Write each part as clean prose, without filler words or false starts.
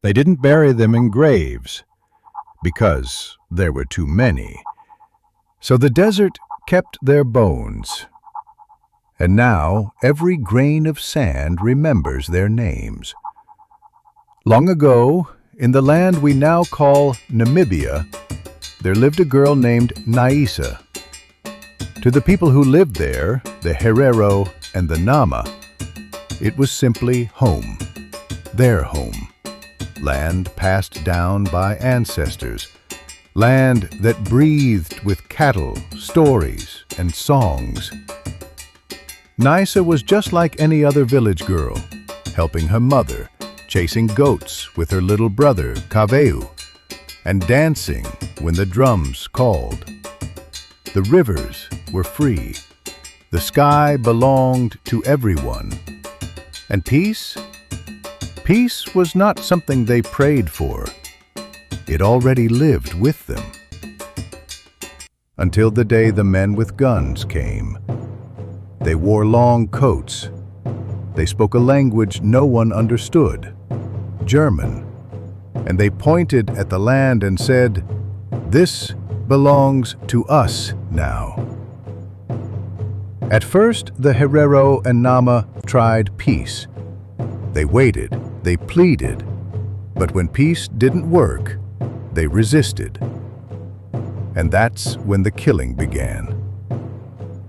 They didn't bury them in graves, because there were too many. So the desert kept their bones. And now every grain of sand remembers their names. Long ago, in the land we now call Namibia, there lived a girl named Naisa. To the people who lived there, the Herero and the Nama, it was simply home, their home. Land passed down by ancestors, land that breathed with cattle, stories, and songs. Naisa was just like any other village girl, helping her mother, chasing goats with her little brother, Kaveu, and dancing when the drums called. The rivers were free. The sky belonged to everyone. And peace? Peace was not something they prayed for. It already lived with them. Until the day the men with guns came. They wore long coats. They spoke a language no one understood, German, and they pointed at the land and said, "This belongs to us now." At first, the Herero and Nama tried peace. They waited, they pleaded, but when peace didn't work, they resisted. And that's when the killing began.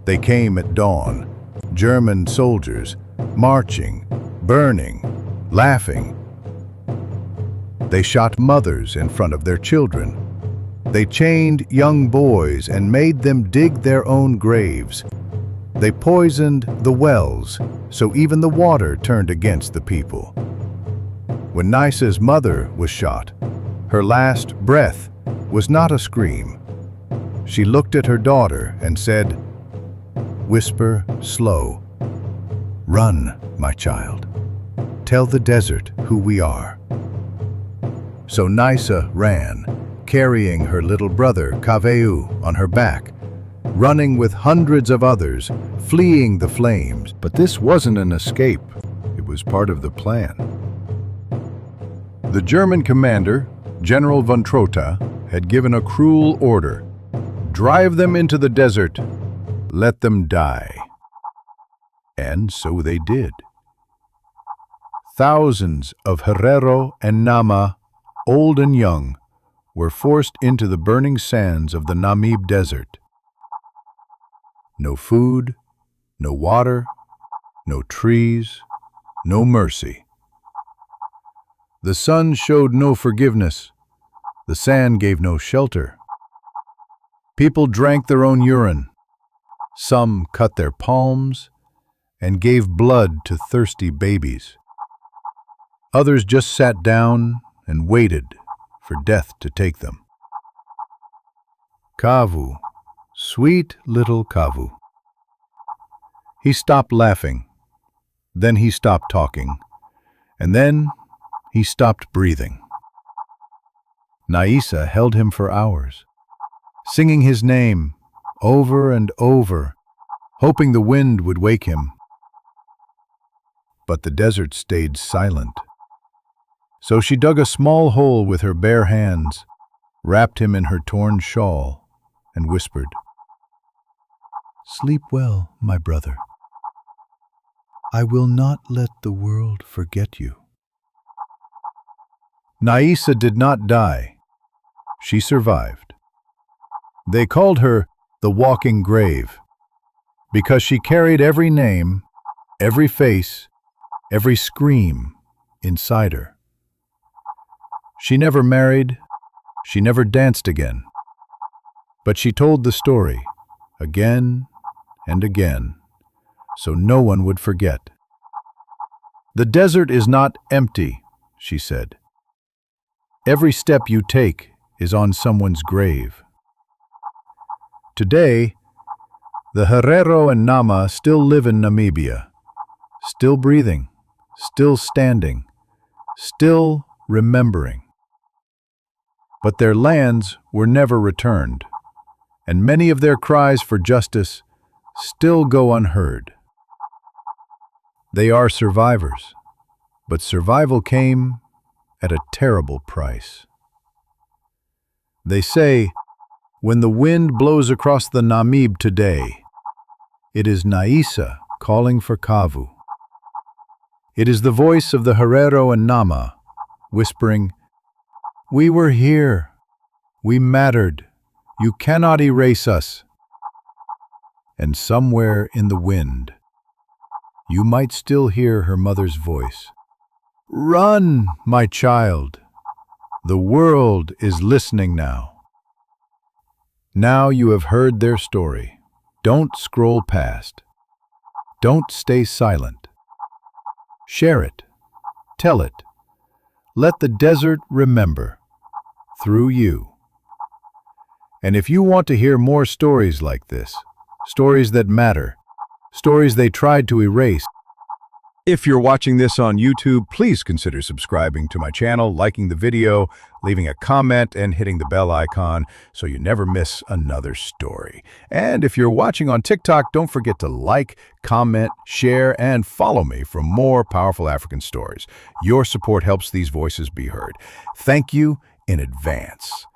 They came at dawn, German soldiers, marching, burning, laughing. They shot mothers in front of their children. They chained young boys and made them dig their own graves. They poisoned the wells, so even the water turned against the people. When Naisa's mother was shot, her last breath was not a scream. She looked at her daughter and said, "Whisper slow. Run, my child. Tell the desert who we are." So Naisa ran, carrying her little brother, Kaveu, on her back, running with hundreds of others, fleeing the flames. But this wasn't an escape. It was part of the plan. The German commander, General von Trotha, had given a cruel order. Drive them into the desert. Let them die. And so they did. Thousands of Herero and Nama, old and young, were forced into the burning sands of the Namib Desert. No food, no water, no trees, no mercy. The sun showed no forgiveness. The sand gave no shelter. People drank their own urine. Some cut their palms and gave blood to thirsty babies. Others just sat down and waited for death to take them. Kavu, sweet little Kavu. He stopped laughing. Then he stopped talking. And then he stopped breathing. Naisa held him for hours, singing his name over and over, hoping the wind would wake him. But the desert stayed silent. So she dug a small hole with her bare hands, wrapped him in her torn shawl, and whispered, "Sleep well, my brother. I will not let the world forget you." Naisa did not die. She survived. They called her the walking grave, because she carried every name, every face, every scream inside her. She never married, she never danced again, but she told the story again and again, so no one would forget. "The desert is not empty," she said. "Every step you take is on someone's grave." Today, the Herero and Nama still live in Namibia, still breathing, still standing, still remembering. But their lands were never returned, and many of their cries for justice still go unheard. They are survivors, but survival came at a terrible price. They say, when the wind blows across the Namib today, it is Naisa calling for Kavu. It is the voice of the Herero and Nama, whispering, "We were here. We mattered. You cannot erase us." And somewhere in the wind, you might still hear her mother's voice. "Run, my child. The world is listening now." Now you have heard their story. Don't scroll past. Don't stay silent. Share it. Tell it. Let the desert remember, through you. And if you want to hear more stories like this, stories that matter, stories they tried to erase, if you're watching this on YouTube, please consider subscribing to my channel, liking the video, leaving a comment, and hitting the bell icon so you never miss another story. And if you're watching on TikTok, don't forget to like, comment, share, and follow me for more powerful African stories. Your support helps these voices be heard. Thank you in advance.